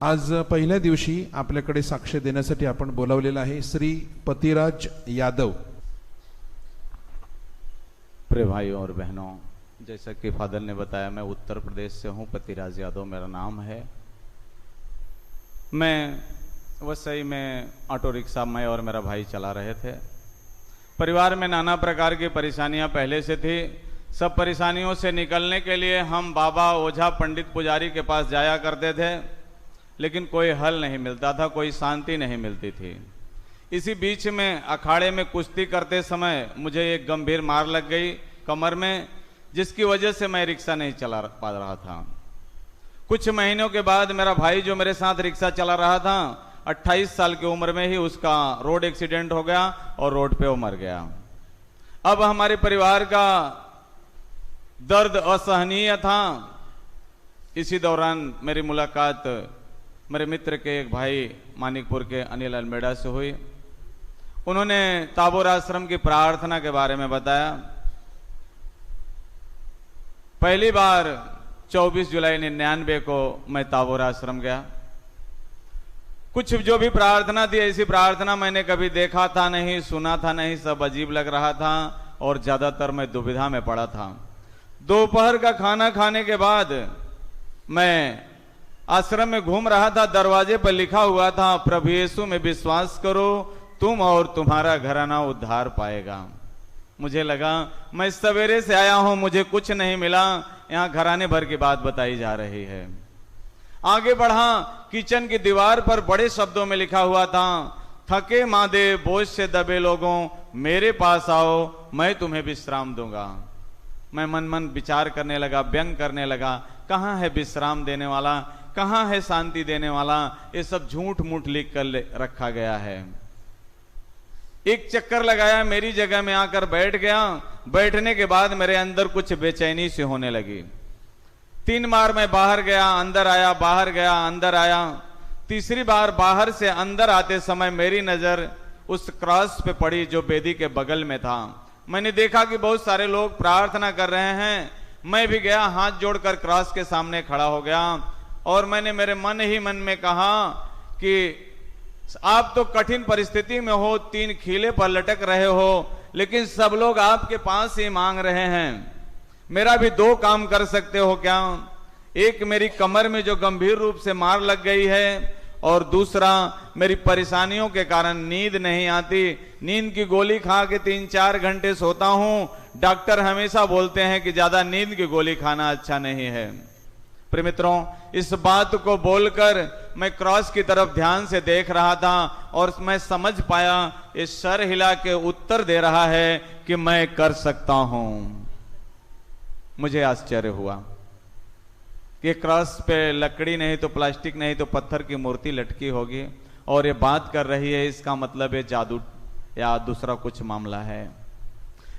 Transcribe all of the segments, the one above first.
आज पहिल्या दिवशी आपल्याकडे साक्ष देण्यासाठी आपण बोलावलेला आहे श्री पतिराज यादव। प्रिय भाइयों और बहनों, जैसा कि फादर ने बताया, मैं उत्तर प्रदेश से हूँ। पतिराज यादव मेरा नाम है। मैं वसई में ऑटो रिक्शा मैं और मेरा भाई चला रहे थे। परिवार में नाना प्रकार की परेशानियां पहले से थी। सब परेशानियों से निकलने के लिए हम बाबा, ओझा, पंडित, पुजारी के पास जाया करते थे, लेकिन कोई हल नहीं मिलता था, कोई शांति नहीं मिलती थी। इसी बीच में अखाड़े में कुश्ती करते समय मुझे एक गंभीर मार लग गई कमर में, जिसकी वजह से मैं रिक्शा नहीं चला पा रहा था। कुछ महीनों के बाद मेरा भाई जो मेरे साथ रिक्शा चला रहा था, 28 साल की उम्र में ही उसका रोड एक्सीडेंट हो गया और रोड पे वो मर गया। अब हमारे परिवार का दर्द असहनीय था। इसी दौरान मेरी मुलाकात मेरे मित्र के एक भाई मानिकपुर के अनिल अलमेड़ा से हुई। उन्होंने ताबोर आश्रम की प्रार्थना के बारे में बताया। पहली बार 24 जुलाई 99 को मैं ताबोर आश्रम गया। कुछ जो भी प्रार्थना थी, ऐसी प्रार्थना मैंने कभी देखा था नहीं, सुना था नहीं, सब अजीब लग रहा था और ज्यादातर मैं दुविधा में पड़ा था। दोपहर का खाना खाने के बाद मैं आश्रम में घूम रहा था। दरवाजे पर लिखा हुआ था, प्रभु यीशु में विश्वास करो, तुम और तुम्हारा घराना उद्धार पाएगा। मुझे लगा मैं सवेरे से आया हूं, मुझे कुछ नहीं मिला, यहां घराने भर की बात बताई जा रही है। आगे बढ़ा, किचन की दीवार पर बड़े शब्दों में लिखा हुआ था, थके मादे बोझ से दबे लोगों मेरे पास आओ, मैं तुम्हें विश्राम दूंगा। मैं मन मन विचार करने लगा, व्यंग करने लगा, कहां है विश्राम देने वाला, कहां है शांति देने वाला। ये सब झूठ मूठ लिख कर रखा गया है। एक चक्कर लगाया, मेरी जगह में आकर बैठ गया। बैठने के बाद मेरे अंदर कुछ बेचैनी से होने लगी। 3 बार मैं बाहर गया, अंदर आया, बाहर गया, अंदर आया। तीसरी बार बाहर से अंदर आते समय मेरी नजर उस क्रॉस पे पड़ी जो वेदी के बगल में था। मैंने देखा कि बहुत सारे लोग प्रार्थना कर रहे हैं। मैं भी गया, हाथ जोड़कर क्रॉस के सामने खड़ा हो गया और मैंने मेरे मन ही मन में कहा कि आप तो कठिन परिस्थिति में हो, 3 खीले पर लटक रहे हो, लेकिन सब लोग आपके पास ही मांग रहे हैं। मेरा भी 2 काम कर सकते हो क्या? एक, मेरी कमर में जो गंभीर रूप से मार लग गई है, और दूसरा, मेरी परेशानियों के कारण नींद नहीं आती। नींद की गोली खा के 3-4 घंटे सोता हूं। डॉक्टर हमेशा बोलते हैं कि ज्यादा नींद की गोली खाना अच्छा नहीं है। प्रिय मित्रों, इस बात को बोलकर मैं क्रॉस की तरफ ध्यान से देख रहा था और मैं समझ पाया, इस सर हिला के उत्तर दे रहा है कि मैं कर सकता हूं। मुझे आश्चर्य हुआ कि क्रॉस पे लकड़ी नहीं तो प्लास्टिक नहीं तो पत्थर की मूर्ति लटकी होगी और ये बात कर रही है, इसका मतलब है जादू या दूसरा कुछ मामला है।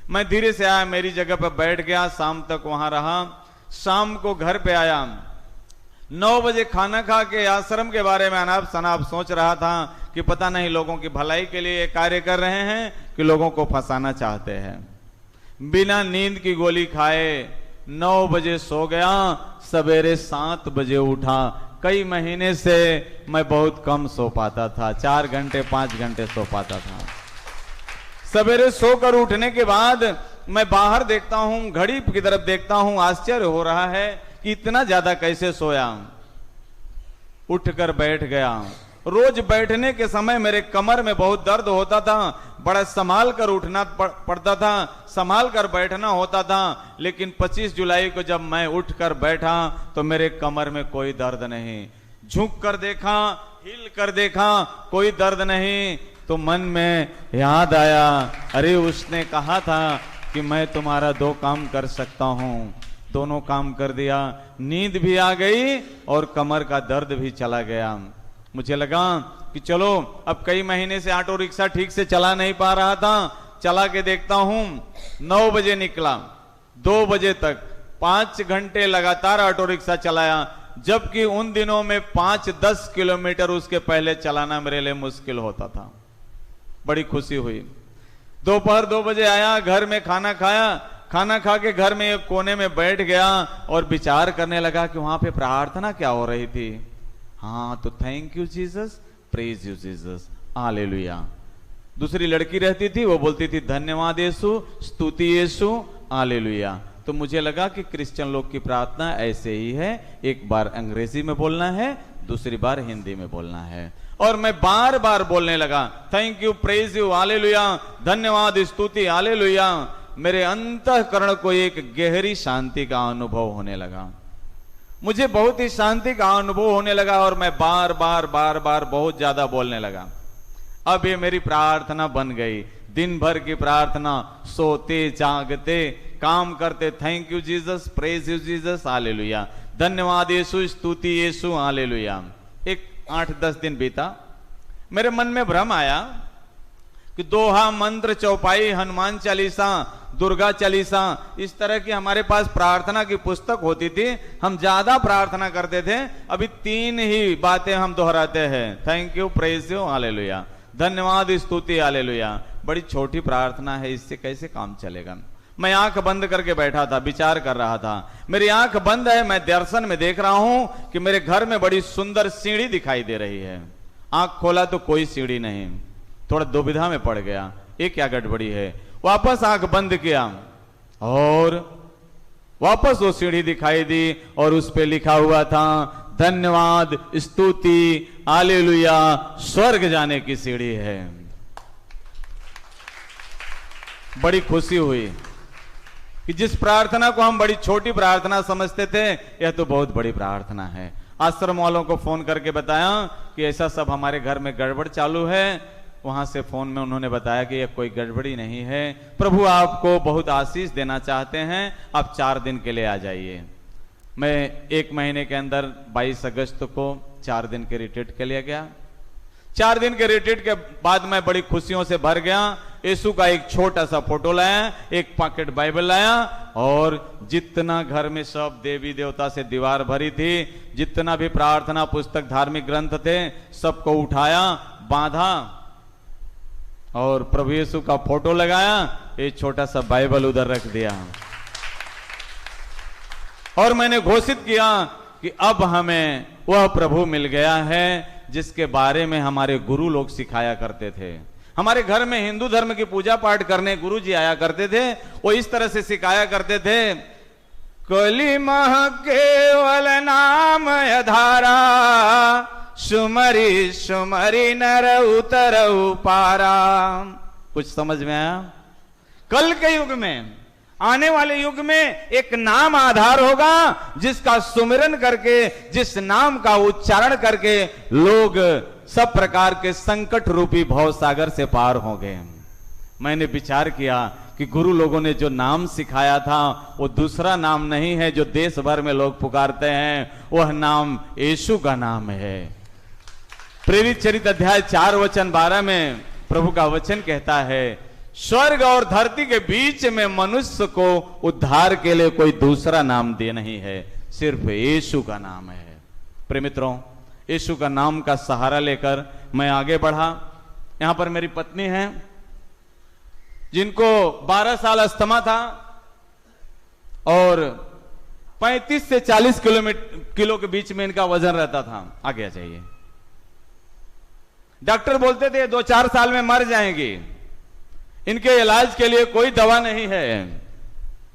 मैं धीरे से आया, मेरी जगह पर बैठ गया, शाम तक वहां रहा। शाम को घर पे आया। 9 बजे खाना खा के आश्रम के बारे में अनाप शनाप सोच रहा था कि पता नहीं लोगों की भलाई के लिए कार्य कर रहे हैं कि लोगों को फंसाना चाहते हैं। बिना नींद की गोली खाए 9 बजे सो गया, सवेरे 7 बजे उठा। कई महीने से मैं बहुत कम सो पाता था, 4 घंटे 5 घंटे सो पाता था। सवेरे सोकर उठने के बाद मैं बाहर देखता हूं, घड़ी की तरफ देखता हूं, आश्चर्य हो रहा है कि इतना ज्यादा कैसे सोया। उठकर बैठ गया। रोज बैठने के समय मेरे कमर में बहुत दर्द होता था, बड़ा संभाल कर उठना पड़ता था, संभाल कर बैठना होता था। लेकिन 25 जुलाई को जब मैं उठकर बैठा तो मेरे कमर में कोई दर्द नहीं। झुक कर देखा, हिल कर देखा, कोई दर्द नहीं। तो मन में याद आया, अरे उसने कहा था कि मैं तुम्हारा 2 काम कर सकता हूं। दोनों काम कर दिया। नींद भी आ गई और कमर का दर्द भी चला गया। मुझे लगा कि चलो, अब कई महीने से ऑटो रिक्शा ठीक से चला नहीं पा रहा था, चला के देखता हूं। 9 बजे निकला, 2 बजे तक 5 घंटे लगातार ऑटो रिक्शा चलाया, जबकि उन दिनों में 5-10 किलोमीटर उसके पहले चलाना मेरे लिए मुश्किल होता था। बड़ी खुशी हुई। दोपहर 2 बजे आया, घर में खाना खाया। खाना खा के घर में एक कोने में बैठ गया और विचार करने लगा कि वहां पे प्रार्थना क्या हो रही थी। हाँ, तो thank you Jesus, praise you Jesus, hallelujah. दूसरी लड़की रहती थी, वो बोलती थी धन्यवाद यीशु, स्तुति यीशु, हालेलुया। तो मुझे लगा कि क्रिश्चियन लोग की प्रार्थना ऐसे ही है, एक बार अंग्रेजी में बोलना है, दूसरी बार हिंदी में बोलना है। और मैं बार बार बोलने लगा thank you, praise you, hallelujah, धन्यवाद, स्तुति, हालेलुया। मेरे अंतःकरण को एक गहरी शांति का अनुभव होने लगा, मुझे बहुत ही शांति का अनुभव होने लगा और मैं बार बार बहुत ज्यादा बोलने लगा। अब ये मेरी प्रार्थना बन गई, दिन भर की प्रार्थना, सोते जागते काम करते, thank you Jesus, praise you Jesus, hallelujah, धन्यवाद यीशु, स्तुति यीशु, हालेलुया। एक 8-10 दिन बीता, मेरे मन में भ्रम आया कि दोहा, मंत्र, चौपाई, हनुमान चालीसा, दुर्गा चालीसा, इस तरह की हमारे पास प्रार्थना की पुस्तक होती थी, हम ज्यादा प्रार्थना करते थे। अभी 3 ही बातें हम दोहराते हैं, thank you, praise you, hallelujah, धन्यवाद, स्तुति, हालेलुया। बड़ी छोटी प्रार्थना है, इससे कैसे काम चलेगा। मैं आंख बंद करके बैठा था, विचार कर रहा था। मेरी आंख बंद है, मैं दर्शन में देख रहा हूं कि मेरे घर में बड़ी सुंदर सीढ़ी दिखाई दे रही है। आंख खोला तो कोई सीढ़ी नहीं, थोड़ा दुविधा में पड़ गया, ये क्या गड़बड़ी है। वापस आंख बंद किया और वापस वो सीढ़ी दिखाई दी और उस पे लिखा हुआ था धन्यवाद, स्तुति, हालेलुया, स्वर्ग जाने की सीढ़ी है। बड़ी खुशी हुई कि जिस प्रार्थना को हम बड़ी छोटी प्रार्थना समझते थे, यह तो बहुत बड़ी प्रार्थना है। आश्रम वालों को फोन करके बताया कि ऐसा सब हमारे घर में गड़बड़ चालू है। वहां से फोन में उन्होंने बताया कि यह कोई गड़बड़ी नहीं है, प्रभु आपको बहुत आशीष देना चाहते हैं, आप 4 दिन के लिए आ जाइए। मैं 1 महीने के अंदर 22 अगस्त को 4 दिन के रिट्रीट के लिए गया। 4 दिन के रिट्रीट के बाद मैं बड़ी खुशियों से भर गया। यीशु का एक छोटा सा फोटो लाया, एक पॉकेट बाइबल लाया और जितना घर में सब देवी देवता से दीवार भरी थी, जितना भी प्रार्थना पुस्तक, धार्मिक ग्रंथ थे, सबको उठाया, बांधा और प्रभु यीशु का फोटो लगाया, एक छोटा सा बाइबल उधर रख दिया और मैंने घोषित किया कि अब हमें वह प्रभु मिल गया है जिसके बारे में हमारे गुरु लोग सिखाया करते थे। हमारे घर में हिंदू धर्म की पूजा पाठ करने गुरु जी आया करते थे, वो इस तरह से सिखाया करते थे, कली मह केवल नाम धारा, सुमरी सुमरी नर उतर पारा। कुछ समझ में आया? कल के युग में, आने वाले युग में एक नाम आधार होगा जिसका सुमिरन करके, जिस नाम का उच्चारण करके लोग सब प्रकार के संकट रूपी भव सागर से पार होंगे। मैंने विचार किया कि गुरु लोगों ने जो नाम सिखाया था वो दूसरा नाम नहीं है जो देश भर में लोग पुकारते हैं, वह नाम यीशु का नाम है। प्रेरित चरित अध्याय 4 वचन 12 में प्रभु का वचन कहता है, स्वर्ग और धरती के बीच में मनुष्य को उद्धार के लिए कोई दूसरा नाम दे नहीं है, सिर्फ यीशु का नाम है। प्रिय मित्रों, यीशु का नाम का सहारा लेकर मैं आगे बढ़ा। यहां पर मेरी पत्नी है जिनको 12 साल अस्थमा था और 35 से 40 किलो के बीच में इनका वजन रहता था। आगे आ जाइए। डॉक्टर बोलते थे 2-4 साल में मर जाएंगी, इनके इलाज के लिए कोई दवा नहीं है।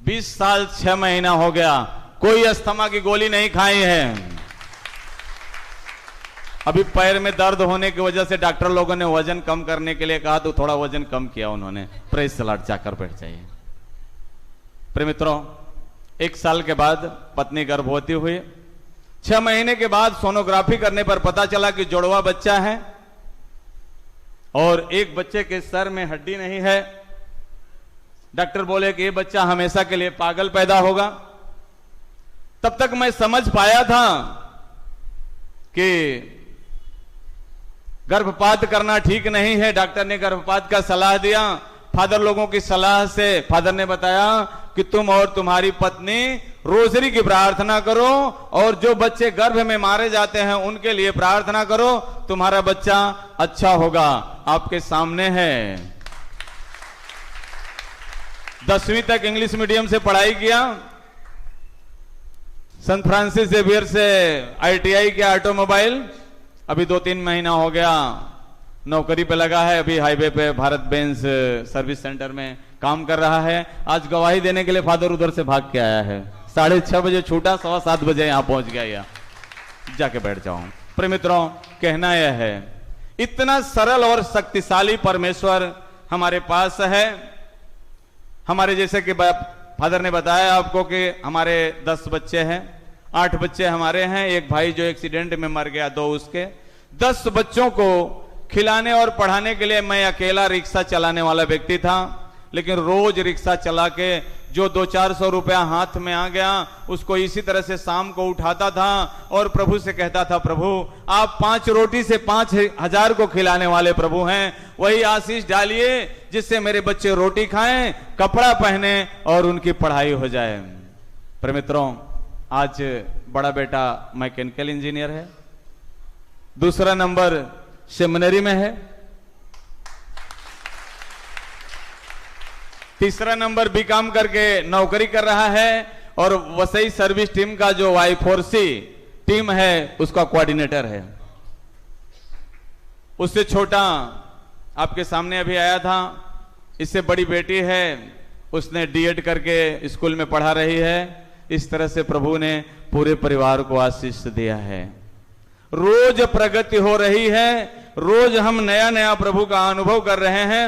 20 साल 6 महीना हो गया, कोई अस्थमा की गोली नहीं खाई है। अभी पैर में दर्द होने की वजह से डॉक्टर लोगों ने वजन कम करने के लिए कहा तो थोड़ा वजन कम किया उन्होंने। प्रेज सलाड जाकर बैठ जाइए। प्रिय मित्रों, 1 साल के बाद पत्नी गर्भवती हुई। 6 महीने के बाद सोनोग्राफी करने पर पता चला कि जुड़वा बच्चा है और एक बच्चे के सर में हड्डी नहीं है। डॉक्टर बोले कि ये बच्चा हमेशा के लिए पागल पैदा होगा। तब तक मैं समझ पाया था कि गर्भपात करना ठीक नहीं है। डॉक्टर ने गर्भपात का सलाह दिया। फादर लोगों की सलाह से फादर ने बताया कि तुम और तुम्हारी पत्नी रोजरी की प्रार्थना करो और जो बच्चे गर्भ में मारे जाते हैं उनके लिए प्रार्थना करो, तुम्हारा बच्चा अच्छा होगा। आपके सामने है। 10वीं तक इंग्लिश मीडियम से पढ़ाई किया, संत फ्रांसिस जेवियर से ITI किया ऑटोमोबाइल, अभी 2-3 महीना हो गया नौकरी पे लगा है, अभी हाईवे पे भारत बेंज सर्विस सेंटर में काम कर रहा है। आज गवाही देने के लिए फादर उधर से भाग के आया है, 6:30 बजे छूटा, 7:15 बजे यहां पहुंच गया। या जाके बैठ जाऊं। प्रिय मित्रों, कहना यह है, इतना सरल और शक्तिशाली परमेश्वर हमारे पास है। हमारे जैसे कि फादर ने बताया आपको कि हमारे 10 बच्चे हैं, 8 बच्चे हमारे हैं, एक भाई जो एक्सीडेंट में मर गया, 2 उसके। 10 बच्चों को खिलाने और पढ़ाने के लिए मैं अकेला रिक्शा चलाने वाला व्यक्ति था, लेकिन रोज रिक्शा चला के जो 200-400 रुपया हाथ में आ गया, उसको इसी तरह से शाम को उठाता था और प्रभु से कहता था, प्रभु आप 5 रोटी से 5,000 को खिलाने वाले प्रभु हैं, वही आशीष डालिए जिससे मेरे बच्चे रोटी खाएं, कपड़ा पहने और उनकी पढ़ाई हो जाए। पर मित्रों, आज बड़ा बेटा मैकेनिकल इंजीनियर है, दूसरा नंबर सेमिनरी में है, तीसरा नंबर बीकॉम करके नौकरी कर रहा है और वसई सर्विस टीम का जो Y4C टीम है उसका कोऑर्डिनेटर है। उससे छोटा आपके सामने अभी आया था, इससे बड़ी बेटी है, उसने D.Ed करके स्कूल में पढ़ा रही है। इस तरह से प्रभु ने पूरे परिवार को आशीष दिया है। रोज प्रगति हो रही है, रोज हम नया नया प्रभु का अनुभव कर रहे हैं।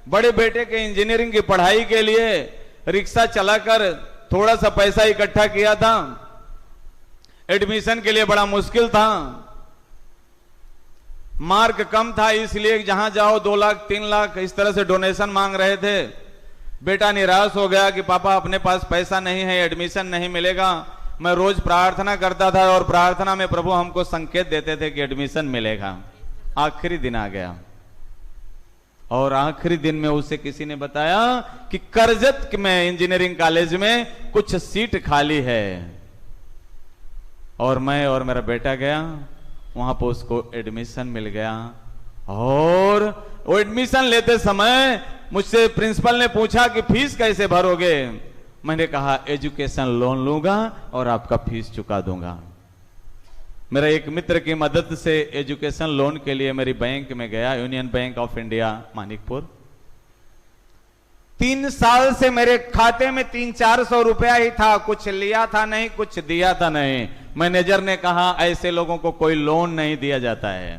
बड़े बेटे के इंजीनियरिंग की पढ़ाई के लिए रिक्शा चलाकर थोड़ा सा पैसा इकट्ठा किया था, एडमिशन के लिए बड़ा मुश्किल था, मार्क कम था, इसलिए जहां जाओ 2 लाख 3 लाख इस तरह से डोनेशन मांग रहे थे। बेटा निराश हो गया कि पापा अपने पास पैसा नहीं है, एडमिशन नहीं मिलेगा। मैं रोज प्रार्थना करता था और प्रार्थना में प्रभु हमको संकेत देते थे कि एडमिशन मिलेगा। आखिरी दिन आ गया और आखिरी दिन में उसे किसी ने बताया कि करजत में इंजीनियरिंग कॉलेज में कुछ सीट खाली है, और मैं और मेरा बेटा गया, वहां पर उसको एडमिशन मिल गया। और वो एडमिशन लेते समय मुझसे प्रिंसिपल ने पूछा कि फीस कैसे भरोगे। मैंने कहा एजुकेशन लोन लूंगा और आपका फीस चुका दूंगा। मेरा एक मित्र की मदद से एजुकेशन लोन के लिए मेरी बैंक में गया, union bank of India Manikpur. 3 साल से मेरे खाते में 300-400 रुपया ही था, कुछ लिया था नहीं, कुछ दिया था नहीं। मैनेजर ने कहा ऐसे लोगों को कोई लोन नहीं दिया जाता है,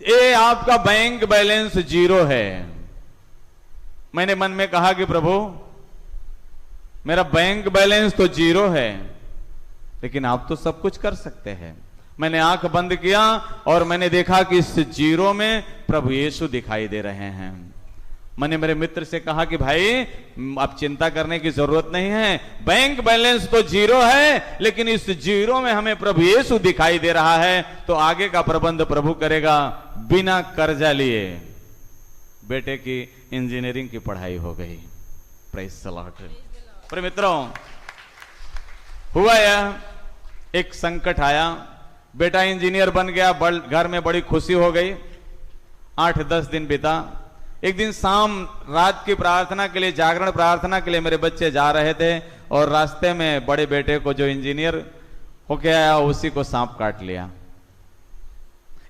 ये आपका बैंक बैलेंस 0 है। मैंने मन में कहा कि प्रभु मेरा बैंक बैलेंस तो 0 है, लेकिन आप तो सब कुछ कर सकते हैं। मैंने आंख बंद किया और मैंने देखा कि इस 0 में प्रभु यीशु दिखाई दे रहे हैं। मैंने मेरे मित्र से कहा कि भाई आप चिंता करने की जरूरत नहीं है, बैंक बैलेंस तो 0 है, लेकिन इस 0 में हमें प्रभु यीशु दिखाई दे रहा है, तो आगे का प्रबंध प्रभु करेगा। बिना कर्जा लिए बेटे की इंजीनियरिंग की पढ़ाई हो गई। Praise the Lord. पर मित्रों, हुआ यह, एक संकट आया, बेटा इंजीनियर बन गया, घर में बड़ी खुशी हो गई। 8-10 दिन बीता। एक दिन शाम रात की प्रार्थना के लिए, जागरण प्रार्थना के लिए मेरे बच्चे जा रहे थे और रास्ते में बड़े बेटे को जो इंजीनियर होके आया उसी को सांप काट लिया।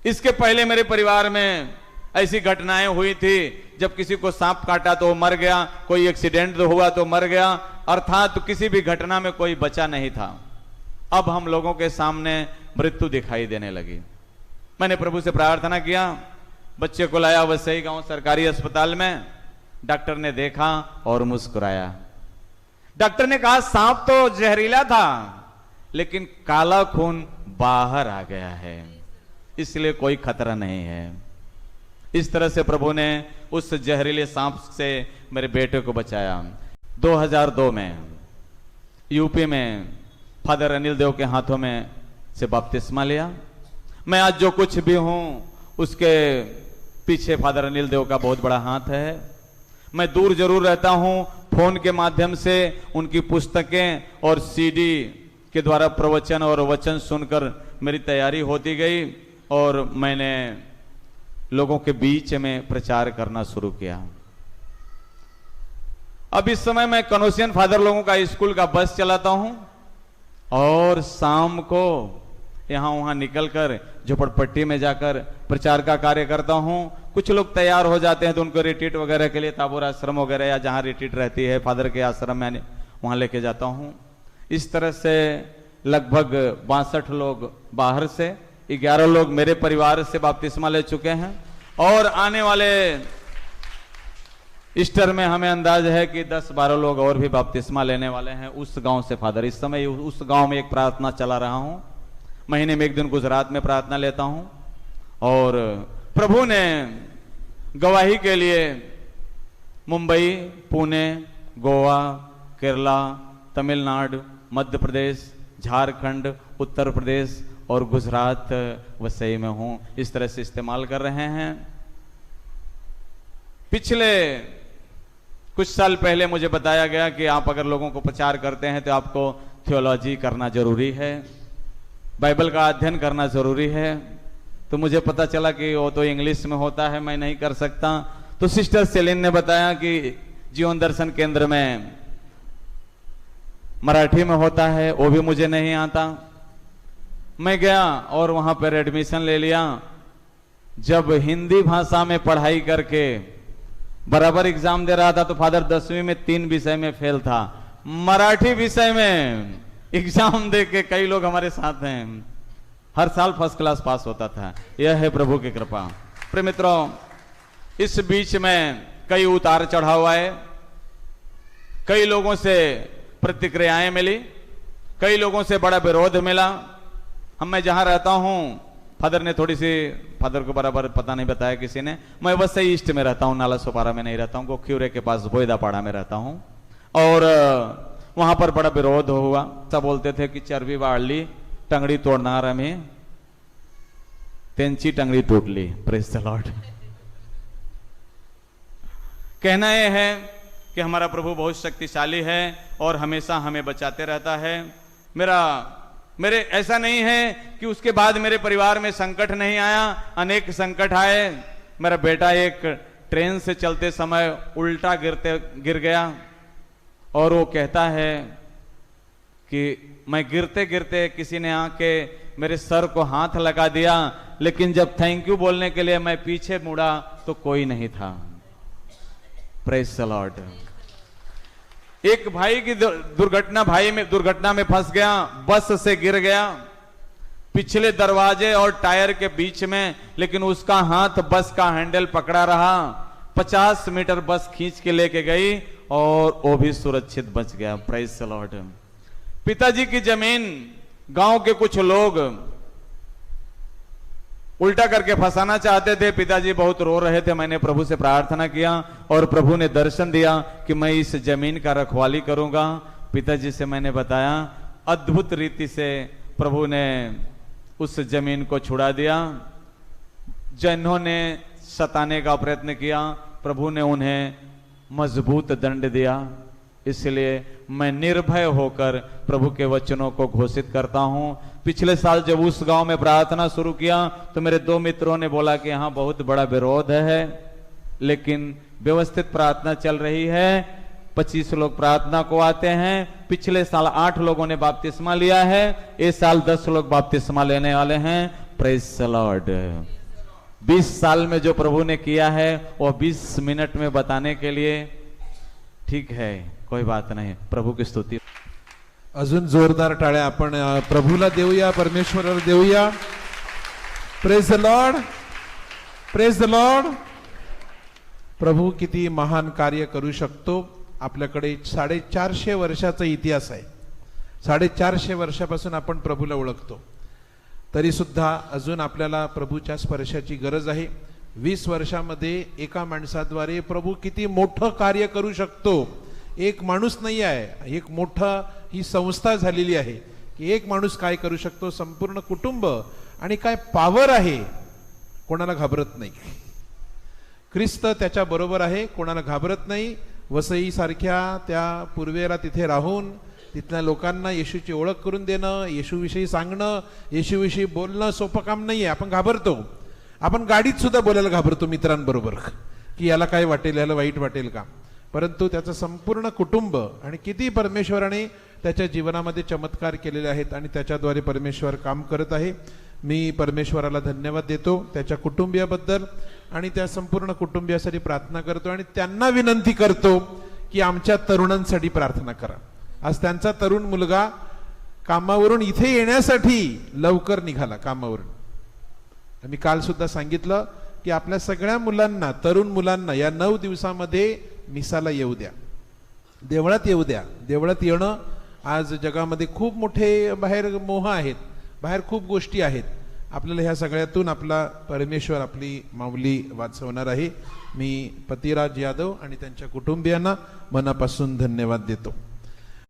इसके पहले मेरे परिवार में ऐसी घटनाएं हुई थी, जब किसी को सांप काटा तो वो मर गया, कोई एक्सीडेंट हुआ तो मर गया, अर्थात तो किसी भी घटना में कोई बचा नहीं था। अब हम लोगों के सामने मृत्यु दिखाई देने लगी। मैंने प्रभु से प्रार्थना किया, बच्चे को लाया वसई गांव सरकारी अस्पताल में। डॉक्टर ने देखा और मुस्कुराया। डॉक्टर ने कहा सांप तो जहरीला था, लेकिन काला खून बाहर आ गया है, इसलिए कोई खतरा नहीं है। इस तरह से प्रभु ने उस जहरीले सांप से मेरे बेटे को बचाया। 2002 में यूपी में फादर अनिल देव के हाथों में से बपतिस्मा लिया। मैं आज जो कुछ भी हूं उसके पीछे फादर अनिल देव का बहुत बड़ा हाथ है। मैं दूर जरूर रहता हूं, फोन के माध्यम से उनकी पुस्तकें और सीडी के द्वारा प्रवचन और वचन सुनकर मेरी तैयारी होती गई और मैंने लोगों के बीच में प्रचार करना शुरू किया। अब इस समय मैं कनोसियन फादर लोगों का स्कूल का बस चलाता हूं। और शाम को यहाँ वहाँ निकलकर झोपड़पट्टी में जाकर प्रचार का कार्य करता हूँ। कुछ लोग तैयार हो जाते हैं तो उनको रिट्रीट वगैरह के लिए ताबोर आश्रम वगैरह या जहाँ रिट्रीट रहती है फादर के आश्रम में वहाँ लेके जाता हूँ। इस तरह से लगभग 62 लोग बाहर से, 11 लोग मेरे परिवार से बपतिस्मा ले चुके हैं और आने वाले ईस्टर में हमें अंदाज है कि 10-12 लोग और भी बपतिस्मा लेने वाले हैं उस गांव से फादर। इस समय उस गांव में एक प्रार्थना चला रहा हूं, महीने में एक दिन गुजरात में प्रार्थना लेता हूं और प्रभु ने गवाही के लिए मुंबई, पुणे, गोवा, केरला, तमिलनाडु, मध्य प्रदेश, झारखंड, उत्तर प्रदेश और गुजरात वसई में हूं, इस तरह से इस्तेमाल कर रहे हैं। पिछले कुछ साल पहले मुझे बताया गया कि आप अगर लोगों को प्रचार करते हैं तो आपको थियोलॉजी करना जरूरी है, बाइबल का अध्ययन करना जरूरी है। तो मुझे पता चला कि वो तो इंग्लिश में होता है, मैं नहीं कर सकता। तो सिस्टर सेलिन ने बताया कि जीवन दर्शन केंद्र में मराठी में होता है, वो भी मुझे नहीं आता। मैं गया और वहां पर एडमिशन ले लिया। जब हिंदी भाषा में पढ़ाई करके बराबर एग्जाम दे रहा था तो फादर 10वीं में 3 विषय में फेल था। मराठी विषय में एग्जाम दे के कई लोग हमारे साथ हैं, हर साल फर्स्ट क्लास पास होता था। यह है प्रभु की कृपा। प्रिय मित्रों, इस बीच में कई उतार चढ़ाव आए, कई लोगों से प्रतिक्रियाएं मिली, कई लोगों से बड़ा विरोध मिला। मैं जहां रहता हूं, फादर ने थोड़ी सी, फादर को बराबर पता नहीं बताया किसी ने, मैं बस सही ईस्ट में रहता हूं, नाला सोपारा में नहीं रहता हूं, गोख्यूरे के पास बोईदापाड़ा में रहता हूं। और वहां पर बड़ा विरोध हुआ। सब बोलते थे कि चर्बी बाढ़ ली, टंगड़ी तोड़ना रमी, तेंची टंगड़ी टूट ली। Praise the Lord. कहना यह है कि हमारा प्रभु बहुत शक्तिशाली है और हमेशा हमें बचाते रहता है। मेरे ऐसा नहीं है कि उसके बाद मेरे परिवार में संकट नहीं आया, अनेक संकट आए। मेरा बेटा एक ट्रेन से चलते समय उल्टा गिर गया और वो कहता है कि मैं गिरते गिरते किसी ने आके मेरे सर को हाथ लगा दिया, लेकिन जब थैंक यू बोलने के लिए मैं पीछे मुड़ा तो कोई नहीं था। Praise the Lord. एक भाई की दुर्घटना में फंस गया, बस से गिर गया पिछले दरवाजे और टायर के बीच में, लेकिन उसका हाथ बस का हैंडल पकड़ा रहा। 50 मीटर बस खींच के लेके गई और वो भी सुरक्षित बच गया। Praise the Lord. पिताजी की जमीन गांव के कुछ लोग उल्टा करके फंसाना चाहते थे। पिताजी बहुत रो रहे थे। मैंने प्रभु से प्रार्थना किया और प्रभु ने दर्शन दिया कि मैं इस जमीन का रखवाली करूंगा। पिताजी से मैंने बताया, अद्भुत रीति से प्रभु ने उस जमीन को छुड़ा दिया। जिन्होंने सताने का प्रयत्न किया, प्रभु ने उन्हें मजबूत दंड दिया। इसलिए मैं निर्भय होकर प्रभु के वचनों को घोषित करता हूं। पिछले साल जब उस गांव में प्रार्थना शुरू किया तो मेरे 2 मित्रों ने बोला कि यहां बहुत बड़ा विरोध है, लेकिन व्यवस्थित प्रार्थना चल रही है। 25 लोग प्रार्थना को आते हैं। पिछले साल 8 लोगों ने बपतिस्मा लिया है, इस साल 10 लोग बपतिस्मा लेने वाले हैं। Praise the Lord. 20 साल में जो प्रभू ने किया है वो 20 मिनट में बताने के लिए ठीक है, कोई बात नहीं। प्रभु की स्तुति। अजून जोरदार टाळ्या आपण प्रभूला देऊया, परमेश्वराला देऊया। Praise the Lord, praise the Lord. प्रभू किती महान कार्य करू शकतो। आपल्याकडे 450 वर्षाचा इतिहास आहे। 450 वर्षापासून आपण प्रभूला ओळखतो, तरी सुद्धा अजून आपल्याला प्रभूच्या स्पर्शाची गरज आहे। 20 वर्षामध्ये एका माणसाद्वारे प्रभू किती मोठं कार्य करू शकतो। एक माणूस नाही आहे, एक मोठा ही संस्था झालेली आहे की एक माणूस काय करू शकतो, संपूर्ण कुटुंब आणि काय पॉवर आहे, कोणाला घाबरत नाही। ख्रिस्त त्याच्या बरोबर आहे, कोणाला घाबरत नाही। वसई सारख्या त्या पूर्वेला तिथे राहून तिथल्या लोकांना येशूची ओळख करून देणं, येशूविषयी सांगणं, येशूविषयी बोलणं सोपं काम नाहीये। आपण घाबरतो, आपण गाडीत सुद्धा बोलायला घाबरतो मित्रांबरोबर की याला काय वाटेल, याला वाईट वाटेल का। परंतु त्याचं संपूर्ण कुटुंब आणि किती परमेश्वराने त्याच्या जीवनामध्ये चमत्कार केलेले आहेत आणि त्याच्याद्वारे परमेश्वर काम करत आहे. मी परमेश्वराला धन्यवाद देतो त्याच्या कुटुंबियाबद्दल आणि त्या संपूर्ण कुटुंबियासाठी प्रार्थना करतो आणि त्यांना विनंती करतो की आमच्या तरुणांसाठी प्रार्थना करा. आज त्यांचा तरुण मुलगा कामावरून इथे येण्यासाठी लवकर निघाला कामावरून. मी काल सुद्धा सांगितलं की आपल्या सगळ्या मुलांना, तरुण मुलांना या 9 दिवसामध्ये मिसाला येऊ द्या, देवळात येऊ द्या. देवळात येणं आज जगामध्ये खूप मोठे बाहेर मोह आहेत, बाहेर खूप गोष्टी आहेत. आपल्याला ह्या सगळ्यातून आपला परमेश्वर आपली माऊली वाचवणार आहे. मी पतिराज यादव आणि त्यांच्या कुटुंबियांना मनापासून धन्यवाद देतो.